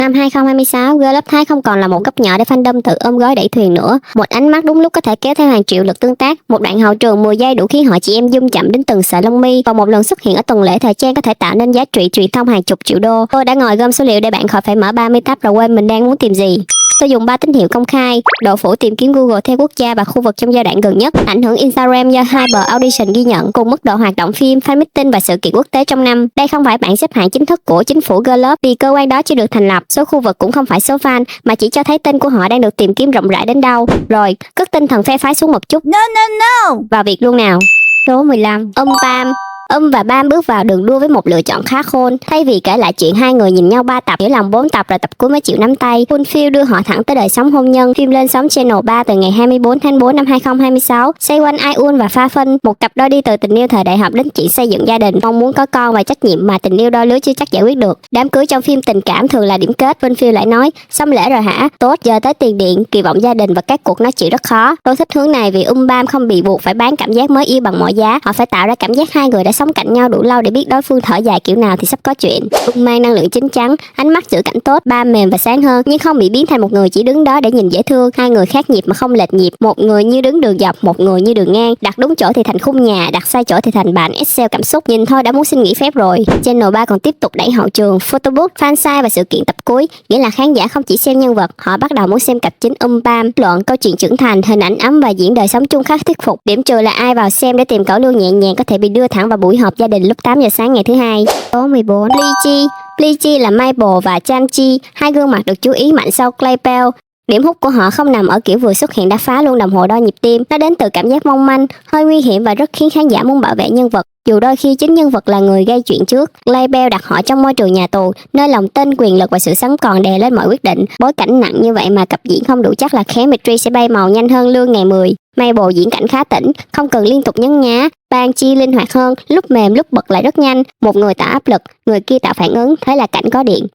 Năm 2026, Girl Love Thái không còn là một góc nhỏ để fandom tự ôm gối đẩy thuyền nữa. Một ánh mắt đúng lúc có thể kéo theo hàng triệu lượt tương tác, một đoạn hậu trường 10 giây đủ khiến họ chị em zoom chậm đến từng sợi lông mi, và một lần xuất hiện ở tuần lễ thời trang có thể tạo nên giá trị truyền thông hàng chục triệu đô. Tôi đã ngồi gom số liệu để bạn khỏi phải mở 30 tab rồi quên mình đang muốn tìm gì. Tôi dùng 3 tín hiệu công khai, độ phủ tìm kiếm Google theo quốc gia và khu vực trong giai đoạn gần nhất, ảnh hưởng Instagram do Hyper Audition ghi nhận, cùng mức độ hoạt động phim, fan meeting và sự kiện quốc tế trong năm. Đây không phải bảng xếp hạng chính thức của chính phủ Girl Love vì cơ quan đó chưa được thành lập, số khu vực cũng không phải số fan mà chỉ cho thấy tên của họ đang được tìm kiếm rộng rãi đến đâu. Rồi, cất tinh thần phe phái xuống một chút. No no no. Vào việc luôn nào. Số 15, Pam. Và Bam bước vào đường đua với một lựa chọn khá khôn. Thay vì kể lại chuyện hai người nhìn nhau 3 tập, hiểu lòng 4 tập rồi tập cuối mới chịu nắm tay, Fulfill đưa họ thẳng tới đời sống hôn nhân. Phim lên sóng Channel 3 từ ngày 24 tháng 4 năm 2026, xoay quanh Aiun và Pha Phân, một cặp đôi đi từ tình yêu thời đại học đến chuyện xây dựng gia đình, mong muốn có con và trách nhiệm mà tình yêu đôi lứa chưa chắc giải quyết được. Đám cưới trong phim tình cảm thường là điểm kết. Fulfill lại nói, xong lễ rồi hả? Tốt, giờ tới tiền điện, kỳ vọng gia đình và các cuộc nói chuyện rất khó. Tôi thích hướng này vì Bam không bị buộc phải bán cảm giác mới yêu bằng mọi giá. Họ phải tạo ra cảm giác hai người đã sống cạnh nhau đủ lâu để biết đối phương thở dài kiểu nào thì sắp có chuyện. Mang năng lượng chín chắn, ánh mắt giữ cảnh tốt, Bam mềm và sáng hơn, nhưng không bị biến thành một người chỉ đứng đó để nhìn dễ thương. Hai người khác nhịp mà không lệch nhịp, một người như đứng đường dọc, một người như đường ngang. Đặt đúng chỗ thì thành khung nhà, đặt sai chỗ thì thành bản Excel cảm xúc. Nhìn thôi đã muốn xin nghỉ phép rồi. Channel 3 còn tiếp tục đẩy hậu trường, photobook, fansite và sự kiện tập cuối, nghĩa là khán giả không chỉ xem nhân vật, họ bắt đầu muốn xem cặp chính Bam, luận câu chuyện trưởng thành, hình ảnh ấm và diễn đời sống chung khá thuyết phục. Điểm trừ là ai vào xem để tìm cẩu lương nhẹ nhàng có thể bị đưa thẳng vào buổi họp gia đình lúc 8 giờ sáng ngày thứ hai. Số 14, Bleachy là Maple và Chanchi, hai gương mặt được chú ý mạnh sau Clay Bell. Điểm hút của họ không nằm ở kiểu vừa xuất hiện đã phá luôn đồng hồ đo nhịp tim, nó đến từ cảm giác mong manh, hơi nguy hiểm và rất khiến khán giả muốn bảo vệ nhân vật. Dù đôi khi chính nhân vật là người gây chuyện trước, Label đặt họ trong môi trường nhà tù, nơi lòng tin, quyền lực và sự sống còn đè lên mọi quyết định. Bối cảnh nặng như vậy mà cặp diễn không đủ chắc là chemistry sẽ bay màu nhanh hơn lương ngày 10. Maple diễn cảnh khá tĩnh, không cần liên tục nhấn nhá. Chi linh hoạt hơn, lúc mềm lúc bật lại rất nhanh. Một người tạo áp lực, người kia tạo phản ứng, thế là cảnh có điện.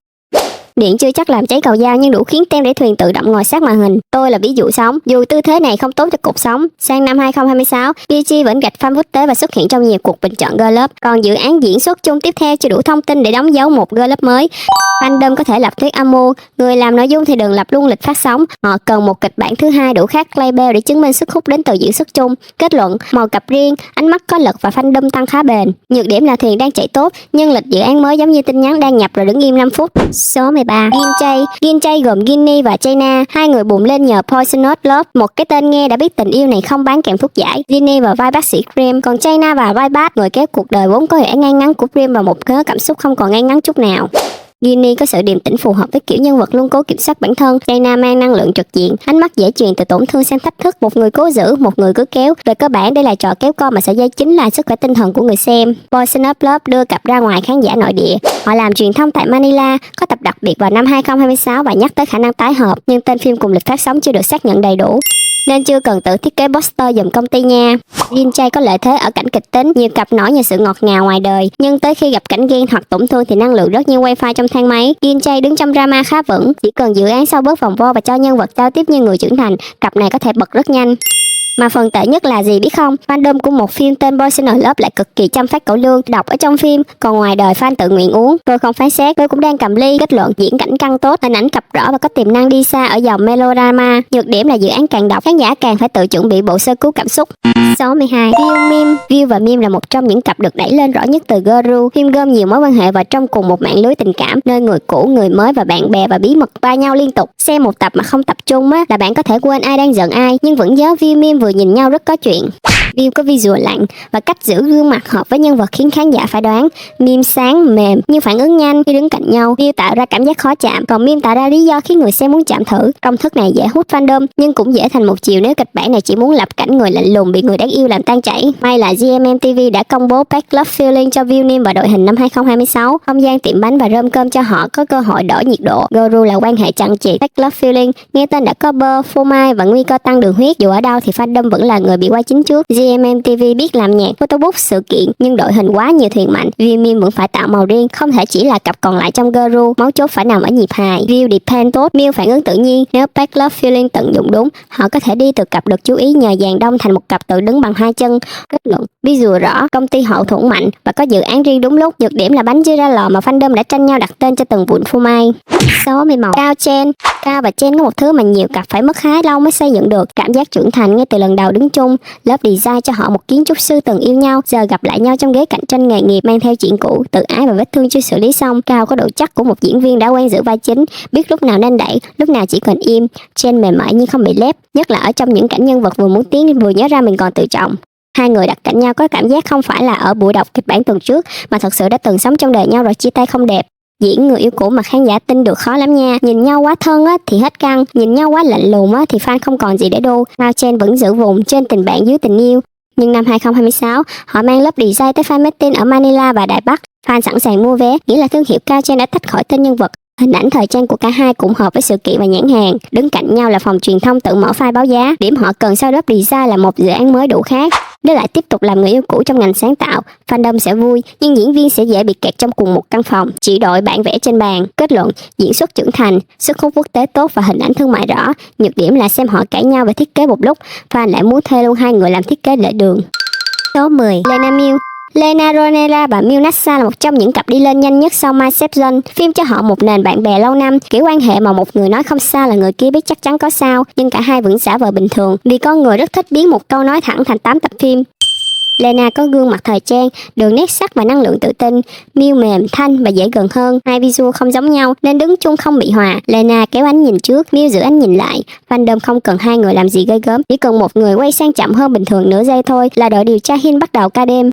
Điện chưa chắc làm cháy cầu dao nhưng đủ khiến tem để thuyền tự động ngồi sát màn hình. Tôi là ví dụ sống, dù tư thế này không tốt cho cuộc sống. Sang năm 2026, Bleachy vẫn gạch fan quốc tế và xuất hiện trong nhiều cuộc bình chọn Girl Love. Còn dự án diễn xuất chung tiếp theo chưa đủ thông tin để đóng dấu một Girl Love mới. Fandom có thể lập thuyết âm mưu, người làm nội dung thì đừng lập luôn lịch phát sóng. Họ cần một kịch bản thứ hai đủ khác label để chứng minh sức hút đến từ diễn xuất chung. Kết luận, màu cặp riêng, ánh mắt có lực và fandom tăng khá bền. Nhược điểm là thuyền đang chạy tốt, nhưng lịch dự án mới giống như tin nhắn đang nhập rồi đứng im 5 phút. Số 13, Ginchae gồm Ginny và China, hai người bùng lên nhờ Poisonous Love, một cái tên nghe đã biết tình yêu này không bán kèm thuốc giải. Ginny vào vai bác sĩ Cream, còn China vào vai Bad, người kéo cuộc đời vốn có vẻ ngay ngắn của Cream vào một cớ cảm xúc không còn ngay ngắn chút nào. Ginny có sự điềm tĩnh phù hợp với kiểu nhân vật luôn cố kiểm soát bản thân. China mang năng lượng trực diện, ánh mắt dễ truyền từ tổn thương sang thách thức, một người cố giữ, một người cứ kéo. Về cơ bản đây là trò kéo co mà sợi dây chính là sức khỏe tinh thần của người xem. Poisonous Love đưa cặp ra ngoài khán giả nội địa. Họ làm truyền thông tại Manila, có tập đặc biệt vào năm 2026 và nhắc tới khả năng tái hợp, nhưng tên phim cùng lịch phát sóng chưa được xác nhận đầy đủ, nên chưa cần tự thiết kế poster giùm công ty nha. Ginchae có lợi thế ở cảnh kịch tính, nhiều cặp nổi nhờ sự ngọt ngào ngoài đời, nhưng tới khi gặp cảnh ghen hoặc tổn thương thì năng lượng rất như wifi trong thang máy. Ginchae đứng trong drama khá vững, chỉ cần dự án sau bớt vòng vo và cho nhân vật giao tiếp như người trưởng thành, cặp này có thể bật rất nhanh. Mà phần tệ nhất là gì biết không? Fandom của một phim tên Poisonous Love lại cực kỳ chăm phát cẩu lương, đọc ở trong phim, còn ngoài đời fan tự nguyện uống. Tôi không phán xét, tôi cũng đang cầm ly, kết luận diễn cảnh căng tốt, hình ảnh cặp rõ và có tiềm năng đi xa ở dòng melodrama. Nhược điểm là dự án càng đọc, khán giả càng phải tự chuẩn bị bộ sơ cứu cảm xúc. Số 12, View và Meme là một trong những cặp được đẩy lên rõ nhất từ Guru. Phim gom nhiều mối quan hệ vào trong cùng một mạng lưới tình cảm, nơi người cũ, người mới và bạn bè và bí mật va nhau liên tục. Xem một tập mà không tập trung á là bạn có thể quên ai đang giận ai, nhưng vẫn nhớ View Meme vừa nhìn nhau rất có chuyện. View có visual lạnh và cách giữ gương mặt hợp với nhân vật khiến khán giả phải đoán. Meme sáng, mềm nhưng phản ứng nhanh khi đứng cạnh nhau. View tạo ra cảm giác khó chạm, còn Meme tạo ra lý do khiến người xem muốn chạm thử. Công thức này dễ hút fandom nhưng cũng dễ thành một chiều nếu kịch bản này chỉ muốn lập cảnh người lạnh lùng bị người đáng yêu làm tan chảy. May là GMMTV đã công bố Pack Love Feeling cho View Meme và đội hình năm 2026. Không gian tiệm bánh và rơm cơm cho họ có cơ hội đổi nhiệt độ. Guru là quan hệ chằng chịt. Pack Love Feeling nghe tên đã có bơ, phô mai và nguy cơ tăng đường huyết. Dù ở đâu thì fandom vẫn là người bị quay chính trước. GMMTV biết làm nhạc photobook sự kiện, nhưng đội hình quá nhiều thuyền mạnh, View vẫn phải tạo màu riêng, không thể chỉ là cặp còn lại trong girl group, máu chốt phải nằm ở nhịp hài. View depend tốt, Miu phản ứng tự nhiên, nếu back love feeling tận dụng đúng, họ có thể đi từ cặp được chú ý nhờ dàn đông thành một cặp tự đứng bằng hai chân. Kết luận, visual rõ, công ty hậu thuẫn mạnh và có dự án riêng đúng lúc. Nhược điểm là bánh chưa ra lò mà fandom đã tranh nhau đặt tên cho từng vụn phô mai. 60 màu. Cao Chen. Cao và Chen có một thứ mà nhiều cặp phải mất khá lâu mới xây dựng được, cảm giác trưởng thành ngay từ lần đầu đứng chung. Lớp design cho họ một kiến trúc sư từng yêu nhau, giờ gặp lại nhau trong ghế cạnh tranh nghề nghiệp, mang theo chuyện cũ, tự ái và vết thương chưa xử lý xong. Cao có độ chắc của một diễn viên đã quen giữ vai chính, biết lúc nào nên đẩy, lúc nào chỉ cần im. Chen mềm mại nhưng không bị lép, nhất là ở trong những cảnh nhân vật vừa muốn tiến vừa nhớ ra mình còn tự trọng. Hai người đặt cạnh nhau có cảm giác không phải là ở buổi đọc kịch bản tuần trước, mà thật sự đã từng sống trong đời nhau rồi chia tay không đẹp. Diễn người yêu cũ mà khán giả tin được khó lắm nha. Nhìn nhau quá thân á thì hết căng, nhìn nhau quá lạnh lùng á thì fan không còn gì để đu. Cao Chen vẫn giữ vùng trên tình bạn dưới tình yêu. Nhưng năm 2026, họ mang lớp design tới fan meeting ở Manila và Đài Bắc. Fan sẵn sàng mua vé, nghĩa là thương hiệu Cao Chen đã tách khỏi tên nhân vật. Hình ảnh thời trang của cả hai cũng hợp với sự kiện và nhãn hàng. Đứng cạnh nhau là phòng truyền thông tự mở file báo giá. Điểm họ cần sau lớp design là một dự án mới đủ khác. Nếu lại tiếp tục làm người yêu cũ trong ngành sáng tạo, fandom sẽ vui, nhưng diễn viên sẽ dễ bị kẹt trong cùng một căn phòng, chỉ đội bản vẽ trên bàn. Kết luận, diễn xuất trưởng thành, sức hút quốc tế tốt và hình ảnh thương mại rõ. Nhược điểm là xem họ cãi nhau về thiết kế một lúc, fan lại muốn thuê luôn hai người làm thiết kế lệ đường. Số 10. Lena Miu. Lena Ronella và Miu Nassa là một trong những cặp đi lên nhanh nhất sau My Season. Phim cho họ một nền bạn bè lâu năm, kiểu quan hệ mà một người nói không sao là người kia biết chắc chắn có sao, nhưng cả hai vẫn giả vờ bình thường vì con người rất thích biến một câu nói thẳng thành 8 tập phim. Lena có gương mặt thời trang, đường nét sắc và năng lượng tự tin. Miu mềm, thanh và dễ gần hơn. Hai visual không giống nhau nên đứng chung không bị hòa. Lena kéo ánh nhìn trước, Miu giữ ánh nhìn lại. Fandom không cần hai người làm gì ghê gớm, chỉ cần một người quay sang chậm hơn bình thường nửa giây thôi là đội điều tra Hin bắt đầu ca đêm.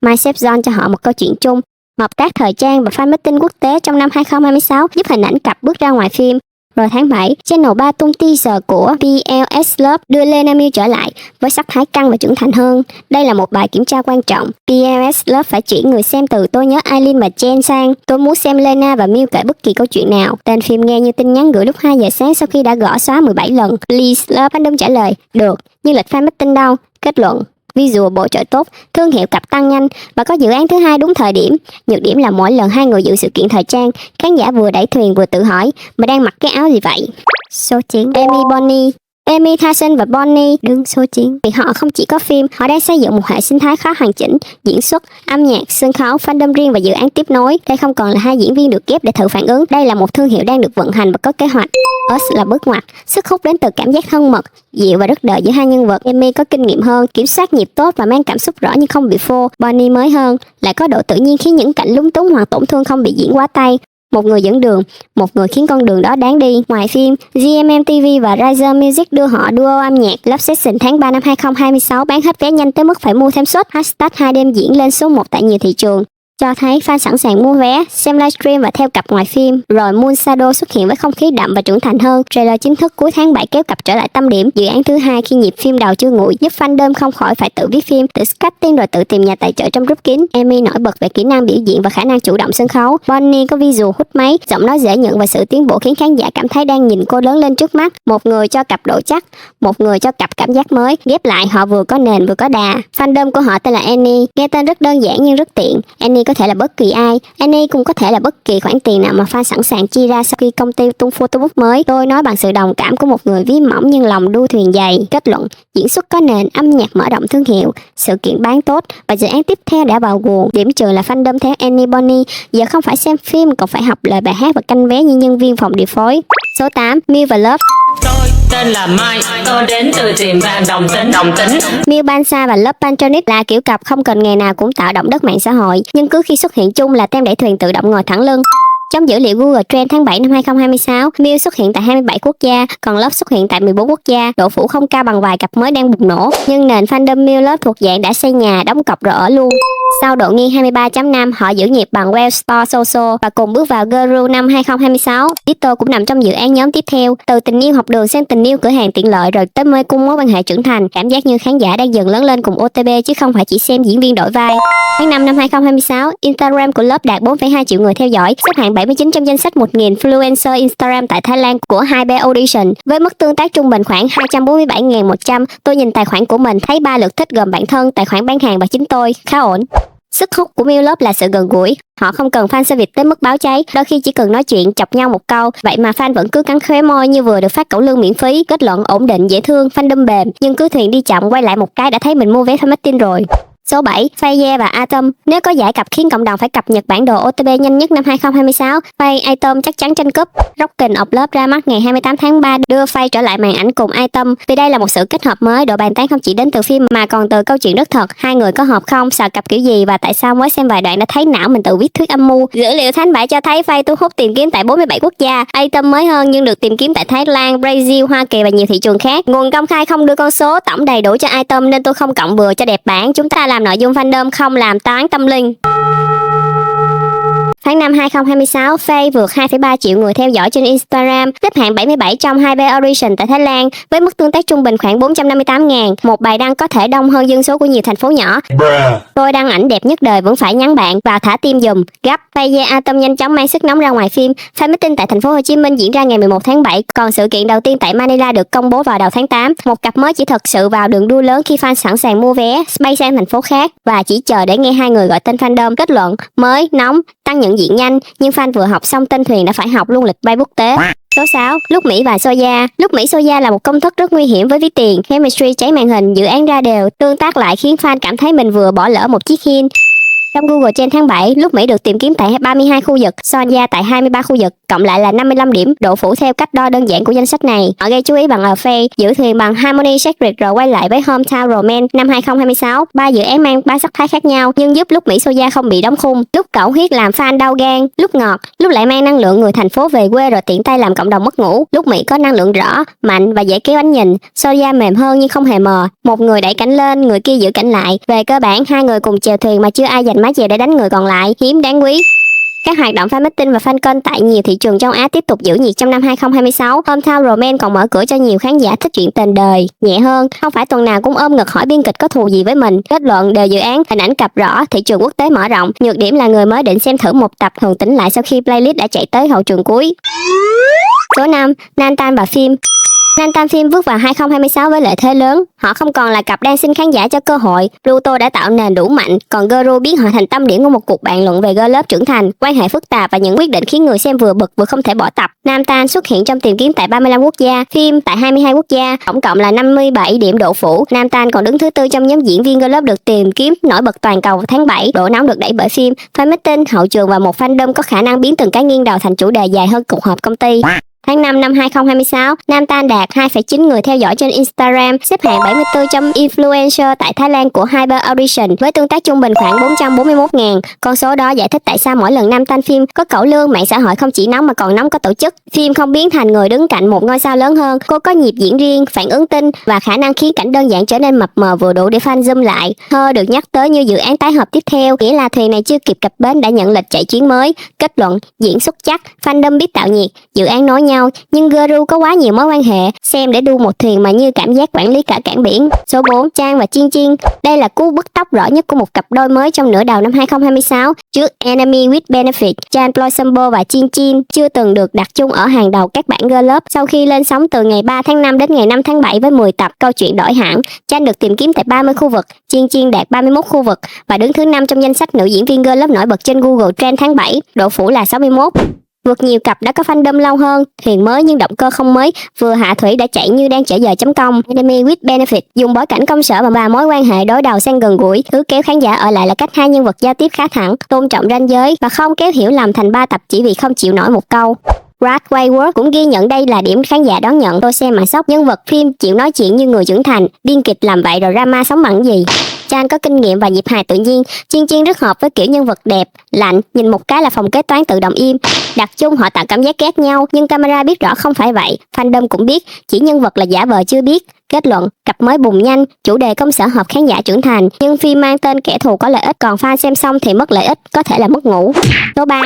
My Season cho họ một câu chuyện chung, hợp tác thời trang và fan meeting quốc tế trong năm 2026 giúp hình ảnh cặp bước ra ngoài phim. Rồi tháng 7, Channel 3 tung teaser của PLS Love đưa Lena Miu trở lại với sắc thái căng và trưởng thành hơn. Đây là một bài kiểm tra quan trọng. PLS Love phải chuyển người xem từ tôi nhớ Aileen và Jen sang tôi muốn xem Lena và Miu kể bất kỳ câu chuyện nào. Tên phim nghe như tin nhắn gửi lúc 2 giờ sáng sau khi đã gõ xóa 17 lần. Please Love. Fandom trả lời, được, nhưng lịch fan meeting đâu? Kết luận, visual bổ trợ tốt, thương hiệu cặp tăng nhanh và có dự án thứ hai đúng thời điểm. Nhược điểm là mỗi lần hai người dự sự kiện thời trang, khán giả vừa đẩy thuyền vừa tự hỏi mà đang mặc cái áo gì vậy. Số 9. Amy Bonnie. Amy Tyson và Bonnie đứng số 9 vì họ không chỉ có phim, họ đang xây dựng một hệ sinh thái khá hoàn chỉnh, diễn xuất, âm nhạc, sân khấu, fandom riêng và dự án tiếp nối. Đây không còn là hai diễn viên được ghép để thử phản ứng, đây là một thương hiệu đang được vận hành và có kế hoạch. Us là bước ngoặt, sức hút đến từ cảm giác thân mật, dịu và rất đời giữa hai nhân vật. Amy có kinh nghiệm hơn, kiểm soát nhịp tốt và mang cảm xúc rõ nhưng không bị phô. Bonnie mới hơn, lại có độ tự nhiên khiến những cảnh lúng túng hoặc tổn thương không bị diễn quá tay. Một người dẫn đường, một người khiến con đường đó đáng đi. Ngoài phim, GMMTV và Riser Music đưa họ duo âm nhạc. Love Session tháng 3 năm 2026 bán hết vé nhanh tới mức phải mua thêm suất. Hashtag 2 đêm diễn lên số 1 tại nhiều thị trường, cho thấy fan sẵn sàng mua vé, xem livestream và theo cặp ngoài phim. Rồi Moon Shadow xuất hiện với không khí đậm và trưởng thành hơn. Trailer chính thức cuối tháng 7 kéo cặp trở lại tâm điểm. Dự án thứ hai khi nhịp phim đầu chưa nguội, giúp fandom không khỏi phải tự viết phim, tự scripting rồi tự tìm nhà tài trợ trong group kín. Amy nổi bật về kỹ năng biểu diễn và khả năng chủ động sân khấu. Bonnie có visual hút máy, giọng nói dễ nhận và sự tiến bộ khiến khán giả cảm thấy đang nhìn cô lớn lên trước mắt. Một người cho cặp độ chắc, một người cho cặp cảm giác mới. Ghép lại họ vừa có nền vừa có đà. Fandom của họ tên là Annie, nghe tên rất đơn giản nhưng rất tiện. Annie có thể là bất kỳ ai. Annie cũng có thể là bất kỳ khoản tiền nào mà fan sẵn sàng chi ra sau khi công ty tung photobook mới. Tôi nói bằng sự đồng cảm của một người ví mỏng nhưng lòng đu thuyền dày. Kết luận, diễn xuất có nền, âm nhạc mở rộng thương hiệu, sự kiện bán tốt và dự án tiếp theo đã vào guồng. Điểm trừ là fandom theo Annie Bonnie giờ không phải xem phim còn phải học lời bài hát và canh vé như nhân viên phòng điều phối. Số 8. Miu và Love. Tôi tên là Mai, tôi đến từ tiệm vàng đồng tính. Miu Bansa và Love Pantronic là kiểu cặp không cần nghề nào cũng tạo động đất mạng xã hội, nhưng cứ khi xuất hiện chung là tem đẩy thuyền tự động ngồi thẳng lưng. Trong dữ liệu Google Trend tháng 7 năm 2026, Miu xuất hiện tại 27 quốc gia, còn Love xuất hiện tại 14 quốc gia. Độ phủ không cao bằng vài cặp mới đang bùng nổ, nhưng nền fandom Miu Love thuộc dạng đã xây nhà, đóng cọc rồi ở luôn. Sau độ nghiêng 23.5, họ giữ nhịp bằng Well Store Social và cùng bước vào Guru năm 2026. Ditto cũng nằm trong dự án nhóm tiếp theo. Từ tình yêu học đường sang tình yêu cửa hàng tiện lợi rồi tới mê cung mối quan hệ trưởng thành. Cảm giác như khán giả đang dần lớn lên cùng OTB chứ không phải chỉ xem diễn viên đổi vai. Tháng 5 năm 2026, Instagram của Love đạt 4,2 triệu người theo dõi, xếp hạng 79 trong danh sách 1.000 influencer Instagram tại Thái Lan của Hybe Audition. Với mức tương tác trung bình khoảng 247.100, tôi nhìn tài khoản của mình thấy 3 lượt thích gồm bản thân, tài khoản bán hàng và chính tôi. Khá ổn. Sức hút của Milop là sự gần gũi. Họ không cần fan service tới mức báo cháy, đôi khi chỉ cần nói chuyện chọc nhau một câu, vậy mà fan vẫn cứ cắn khóe môi như vừa được phát cẩu lương miễn phí. Kết luận ổn định, dễ thương, fandom bền, nhưng cứ thuyền đi chậm quay lại một cái đã thấy mình mua vé fan meeting rồi. Số 7, Faye và Atom. Nếu có giải cặp khiến cộng đồng phải cập nhật bản đồ OTP nhanh nhất năm 2026, Faye Atom chắc chắn tranh cúp. Rockin' of Love ra mắt ngày 28 tháng 3 đưa Faye trở lại màn ảnh cùng Atom. Vì đây là một sự kết hợp mới, độ bàn tán không chỉ đến từ phim mà còn từ câu chuyện rất thật. Hai người có hợp không, sợ cặp kiểu gì và tại sao mới xem vài đoạn đã thấy não mình tự viết thuyết âm mưu. Dữ liệu thánh bại cho thấy Faye thu hút tìm kiếm tại 47 quốc gia. Atom mới hơn nhưng được tìm kiếm tại Thái Lan, Brazil, Hoa Kỳ và nhiều thị trường khác. Nguồn công khai không đưa con số tổng đầy đủ cho Atom nên tôi không cộng bừa cho đẹp bản. Chúng ta làm nội dung fandom, không làm toán tâm linh. Tháng 5 2026, Faye vượt 2,3 triệu người theo dõi trên Instagram, xếp hạng 77 trong Hybe Audition tại Thái Lan, với mức tương tác trung bình khoảng 458.000. Một bài đăng có thể đông hơn dân số của nhiều thành phố nhỏ. Tôi đăng ảnh đẹp nhất đời vẫn phải nhắn bạn vào thả tim dùm. Gấp. Faye Atom nhanh chóng mang sức nóng ra ngoài phim. Fan meeting tại thành phố Hồ Chí Minh diễn ra ngày 11 tháng 7, còn sự kiện đầu tiên tại Manila được công bố vào đầu tháng 8. Một cặp mới chỉ thật sự vào đường đua lớn khi fan sẵn sàng mua vé, bay sang thành phố khác và chỉ chờ để nghe hai người gọi tên fandom. Kết luận: mới, nóng, tăng nhận diện nhanh, nhưng fan vừa học xong tên thuyền đã phải học luôn lịch bay quốc tế. Số 6, Lúc Mỹ và Soya. Lúc Mỹ Soya là một công thức rất nguy hiểm với ví tiền. Chemistry cháy màn hình, dự án ra đều, tương tác lại khiến fan cảm thấy mình vừa bỏ lỡ một chiếc hint. Trong Google Trend tháng 7, Lúc Mỹ được tìm kiếm tại 32 khu vực, Sonya tại 23 khu vực, cộng lại là 55 điểm. Độ phủ theo cách đo đơn giản của danh sách này. Họ gây chú ý bằng Faye, giữ thuyền bằng Harmony Secret rồi quay lại với Hometown Romance năm 2026. 3 dự án mang 3 sắc thái khác nhau nhưng giúp Lúc Mỹ Soya không bị đóng khung. Lúc cẩu huyết làm fan đau gan, lúc ngọt, lúc lại mang năng lượng người thành phố về quê rồi tiện tay làm cộng đồng mất ngủ. Lúc Mỹ có năng lượng rõ, mạnh và dễ kéo ánh nhìn. Soya mềm hơn nhưng không hề mờ. Một người đẩy cảnh lên, người kia giữ cảnh lại. Về cơ bản, hai người cùng chèo thuyền mà chưa ai giành mái chèo để đánh người còn lại, hiếm đáng quý. Các hoạt động fan meeting và fan con tại nhiều thị trường châu Á tiếp tục giữ nhiệt trong năm 2026. Hometown Romance còn mở cửa cho nhiều khán giả thích chuyện tình đời nhẹ hơn, không phải tuần nào cũng ôm ngực hỏi biên kịch có thù gì với mình. Kết luận đều dự án, hình ảnh cặp rõ, thị trường quốc tế mở rộng. Nhược điểm là người mới định xem thử một tập thường tỉnh lại sau khi playlist đã chạy tới hậu trường cuối. Số 5, Nantan và phim. Nantan phim bước vào 2026 với lợi thế lớn. Họ không còn là cặp đang xin khán giả cho cơ hội. Ruto đã tạo nền đủ mạnh, còn Guru biến họ thành tâm điểm của một cuộc bàn luận về girl love trưởng thành, quan hệ phức tạp và những quyết định khiến người xem vừa bực vừa không thể bỏ tập. Nantan xuất hiện trong tìm kiếm tại 35 quốc gia, phim tại 22 quốc gia, tổng cộng là 57 điểm độ phủ. Nantan còn đứng thứ tư trong nhóm diễn viên girl love được tìm kiếm nổi bật toàn cầu vào tháng 7. Độ nóng được đẩy bởi phim, fan meeting, hậu trường và một fandom có khả năng biến từng cái nghiêng đầu thành chủ đề dài hơn cuộc họp công ty. Tháng 5 năm 2026, Nantan đạt 2,9 người theo dõi trên Instagram, xếp hạng 74 trong influencer tại Thái Lan của Hybe Audition với tương tác trung bình khoảng 441.000. Con số đó giải thích tại sao mỗi lần Nantan phim có cẩu lương, mạng xã hội không chỉ nóng mà còn nóng có tổ chức. Phim không biến thành người đứng cạnh một ngôi sao lớn hơn, cô có nhịp diễn riêng, phản ứng tinh và khả năng khiến cảnh đơn giản trở nên mập mờ vừa đủ để fan zoom lại. Her được nhắc tới như dự án tái hợp tiếp theo, nghĩa là thuyền này chưa kịp cập bến đã nhận lịch chạy chuyến mới. Kết luận, diễn xuất chắc, fandom biết tạo nhiệt, dự án nối nhau, nhưng Guru có quá nhiều mối quan hệ, xem để đu một thuyền mà như cảm giác quản lý cả cảng biển. Số 4, Chan và Chin Chin. Đây là cú bứt tốc rõ nhất của một cặp đôi mới trong nửa đầu năm 2026. Trước Enemy with Benefit, Chan Plosambo và Chin Chin chưa từng được đặt chung ở hàng đầu các bảng girl love. Sau khi lên sóng từ ngày 3 tháng 5 đến ngày 5 tháng 7 với 10 tập, câu chuyện đổi hẳn. Chan được tìm kiếm tại 30 khu vực, Chin Chin đạt 31 khu vực và đứng thứ 5 trong danh sách nữ diễn viên girl love nổi bật trên Google Trend tháng 7, độ phủ là 61. Vượt nhiều cặp đã có fandom lâu hơn, thuyền mới nhưng động cơ không mới, vừa hạ thủy đã chạy như đang chở dời.com. Enemy with Benefit dùng bối cảnh công sở và mối quan hệ đối đầu sang gần gũi, thứ kéo khán giả ở lại là cách hai nhân vật giao tiếp khá thẳng, tôn trọng ranh giới và không kéo hiểu lầm thành 3 tập chỉ vì không chịu nổi một câu. Brad Wayworth cũng ghi nhận đây là điểm khán giả đón nhận. Tôi xem mà sốc, nhân vật phim chịu nói chuyện như người trưởng thành, biên kịch làm vậy rồi drama sống bằng gì. Chan có kinh nghiệm và nhịp hài tự nhiên, Chin Chin rất hợp với kiểu nhân vật đẹp, lạnh, nhìn một cái là phòng kế toán tự động im. Đặc chung họ tạo cảm giác ghét nhau, nhưng camera biết rõ không phải vậy, fandom cũng biết, chỉ nhân vật là giả vờ chưa biết. Kết luận, cặp mới bùng nhanh, chủ đề công sở hợp khán giả trưởng thành, nhưng phim mang tên kẻ thù có lợi ích, còn fan xem xong thì mất lợi ích, có thể là mất ngủ. Số 3.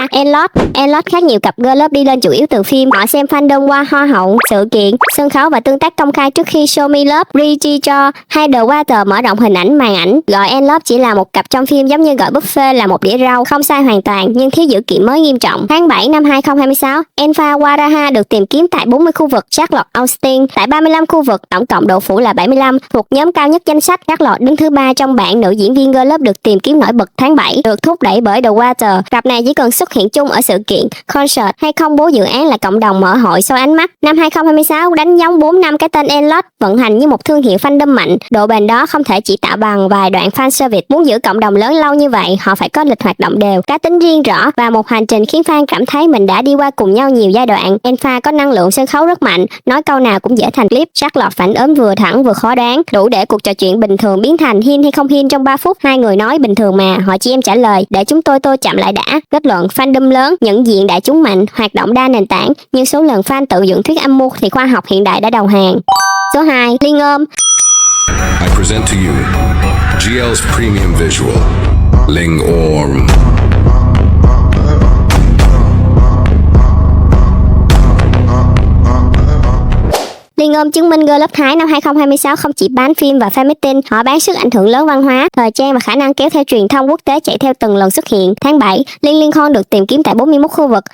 Enlot khác nhiều cặp girl love đi lên chủ yếu từ phim. Họ xem fandom qua hoa hậu, sự kiện, sân khấu và tương tác công khai trước khi Show Me Love, Re-Cho hay The Water mở rộng hình ảnh màn ảnh. Gọi Enlot chỉ là một cặp trong phim giống như gọi buffet là một đĩa rau, không sai hoàn toàn nhưng thiếu dữ kiện mới nghiêm trọng. Tháng 7 năm 2026, Enfa Waraha được tìm kiếm tại 40 khu vực, Charlotte Austin tại 35 khu vực, tổng cộng độ phủ là 75, thuộc nhóm cao nhất danh sách. Charlotte đứng thứ 3 trong bảng nữ diễn viên girl love được tìm kiếm nổi bật tháng 7, được thúc đẩy bởi The Water. Cặp này chỉ cần xuất hiện chung ở sự kiện, concert hay công bố dự án là cộng đồng mở hội soi ánh mắt. Năm 2026 đánh dấu 4 năm cái tên Enlot vận hành như một thương hiệu fandom mạnh. Độ bền đó không thể chỉ tạo bằng vài đoạn fan service. Muốn giữ cộng đồng lớn lâu như vậy, họ phải có lịch hoạt động đều, cá tính riêng rõ và một hành trình khiến fan cảm thấy mình đã đi qua cùng nhau nhiều giai đoạn. Enfa có năng lượng sân khấu rất mạnh, nói câu nào cũng dễ thành clip. Charlotte phản ứng vừa thẳng vừa khó đoán, đủ để cuộc trò chuyện bình thường biến thành hin hay không hin trong 3 phút. Hai người nói bình thường mà, họ chỉ em trả lời để chúng tôi chậm lại đã. Kết luận, fandom lớn, nhận diện đại chúng mạnh, hoạt động đa nền tảng, nhưng số lần fan tự dựng thuyết âm mưu thì khoa học hiện đại đã đầu hàng. Số 2. Liên ôm. I present to you GL's premium visual, Ling Orm. Liên ôm chứng minh girl love Thái năm 2026 không chỉ bán phim và fan meeting, họ bán sức ảnh hưởng lớn văn hóa, thời trang và khả năng kéo theo truyền thông quốc tế chạy theo từng lần xuất hiện. Tháng 7, Liên Khon được tìm kiếm tại 41 khu vực,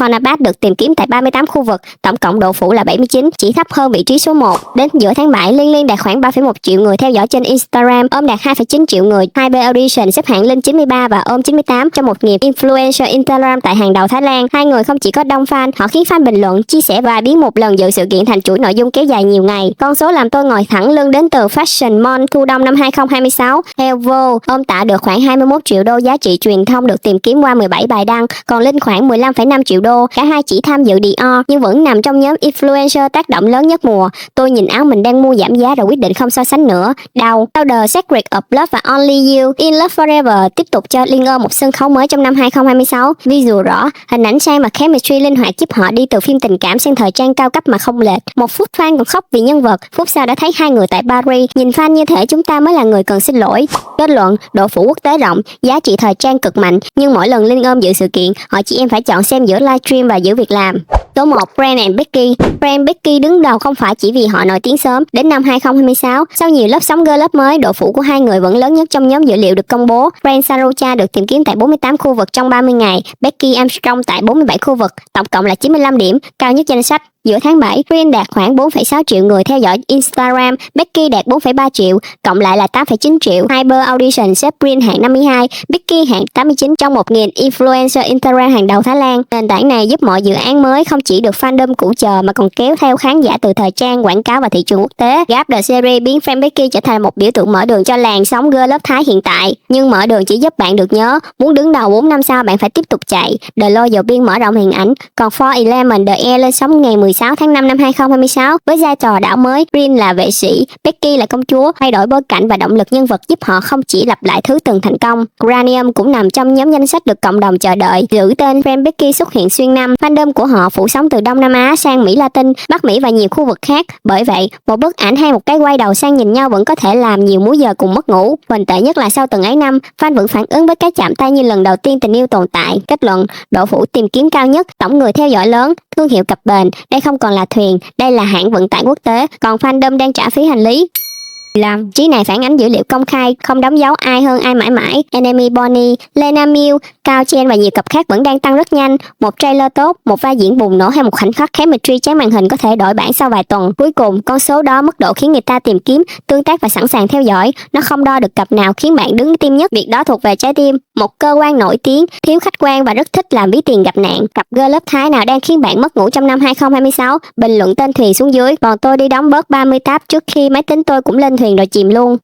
Cornerback được tìm kiếm tại 38 khu vực, tổng cộng độ phủ là 79, chỉ thấp hơn vị trí số 1. Đến giữa tháng 7, Liên đạt khoảng 3,1 triệu người theo dõi trên Instagram, đạt 2,9 triệu người. 2B Audition xếp hạng Linh 93 và 98 trong một nghiệp influencer Instagram tại hàng đầu Thái Lan. Hai người không chỉ có đông fan, họ khiến fan bình luận, chia sẻ và biến một lần dự sự kiện thành chuỗi nội dung kéo dài nhiều ngày. Con số làm tôi ngồi thẳng lưng đến từ Fashion Mall thu đông năm 2026. Theo Vogue, tạo được khoảng 21 triệu đô giá trị truyền thông được tìm kiếm qua 17 bài đăng, còn Linh khoảng 15,5 triệu đô. Cả hai chỉ tham dự Dior nhưng vẫn nằm trong nhóm influencer tác động lớn nhất mùa. Tôi nhìn áo mình đang mua giảm giá rồi quyết định không so sánh nữa. Đau. The Secret of Love và Only You In Love Forever tiếp tục cho Liên ôm một sân khấu mới trong năm 2026. Visual rõ, hình ảnh sang và chemistry linh hoạt giúp họ đi từ phim tình cảm sang thời trang cao cấp mà không lệch. Một phút fan còn khóc vì nhân vật, phút sau đã thấy hai người tại Paris. Nhìn fan như thể chúng ta mới là người cần xin lỗi. Kết luận, độ phủ quốc tế rộng, giá trị thời trang cực mạnh, nhưng mỗi lần Linh ôm dự sự kiện, họ chị em phải chọn xem giữa livestream và giữ việc làm. Số 1. Brand and Becky. Brand Becky đứng đầu không phải chỉ vì họ nổi tiếng sớm. Đến năm 2026, sau nhiều lớp sóng girl love mới, độ phủ của hai người vẫn lớn nhất trong nhóm dữ liệu được công bố. Brand Sarocha được tìm kiếm tại 48 khu vực trong 30 ngày, Becky Armstrong tại 47 khu vực, tổng cộng là 95 điểm, cao nhất danh sách. Giữa tháng 7, Brand đạt khoảng 4,6 triệu người theo dõi Instagram, Becky đạt 4,3 triệu, cộng lại là 8,9 triệu. Hyper Audition xếp Brand hạng 52, Becky hạng 89 trong 1.000 influencer Instagram hàng đầu Thái Lan. Nền tảng này giúp mọi dự án mới không chỉ được fandom cũ chờ mà còn kéo theo khán giả từ thời trang, quảng cáo và thị trường quốc tế. Gap The Series biến Brand Becky trở thành một biểu tượng mở đường cho làn sóng girl love Thái hiện tại. Nhưng mở đường chỉ giúp bạn được nhớ, muốn đứng đầu 4 năm sau bạn phải tiếp tục chạy. The Loyal biên mở rộng hình ảnh, còn 411 The Air lên sóng ngày 16 tháng 5 năm 2026 với vai trò đảo mới. Rin là vệ sĩ, Becky là công chúa, thay đổi bối cảnh và động lực nhân vật giúp họ không chỉ lặp lại thứ từng thành công. Granium cũng nằm trong nhóm danh sách được cộng đồng chờ đợi. Giữ tên Brand Becky xuất hiện xuyên năm, fandom của họ phủ sóng từ Đông Nam Á sang Mỹ Latin, Bắc Mỹ và nhiều khu vực khác. Bởi vậy, một bức ảnh hay một cái quay đầu sang nhìn nhau vẫn có thể làm nhiều múi giờ cùng mất ngủ. Bình tệ nhất là sau từng ấy năm, fan vẫn phản ứng với cái chạm tay như lần đầu tiên tình yêu tồn tại. Kết luận, độ phủ tìm kiếm cao nhất, tổng người theo dõi lớn, thương hiệu cập bền. Đây không còn là thuyền, đây là hãng vận tải quốc tế, còn fandom đang trả phí hành lý. Trí này phản ánh dữ liệu công khai, không đóng dấu ai hơn ai mãi mãi. Enemy Bonnie, Lena Miu, Cao Chen và nhiều cặp khác vẫn đang tăng rất nhanh. Một trailer tốt, một vai diễn bùng nổ hay một khoảnh khắc chemistry trái màn hình có thể đổi bản sau vài tuần. Cuối cùng, con số đó mức độ khiến người ta tìm kiếm, tương tác và sẵn sàng theo dõi. Nó không đo được cặp nào khiến bạn đứng tim nhất. Việc đó thuộc về trái tim, một cơ quan nổi tiếng, thiếu khách quan và rất thích làm ví tiền gặp nạn. Cặp girl love Thái nào đang khiến bạn mất ngủ trong năm 2026? Bình luận tên thuyền xuống dưới. Còn tôi đi đóng bớt 30 tab trước khi máy tính tôi cũng lên thuyền rồi chìm luôn.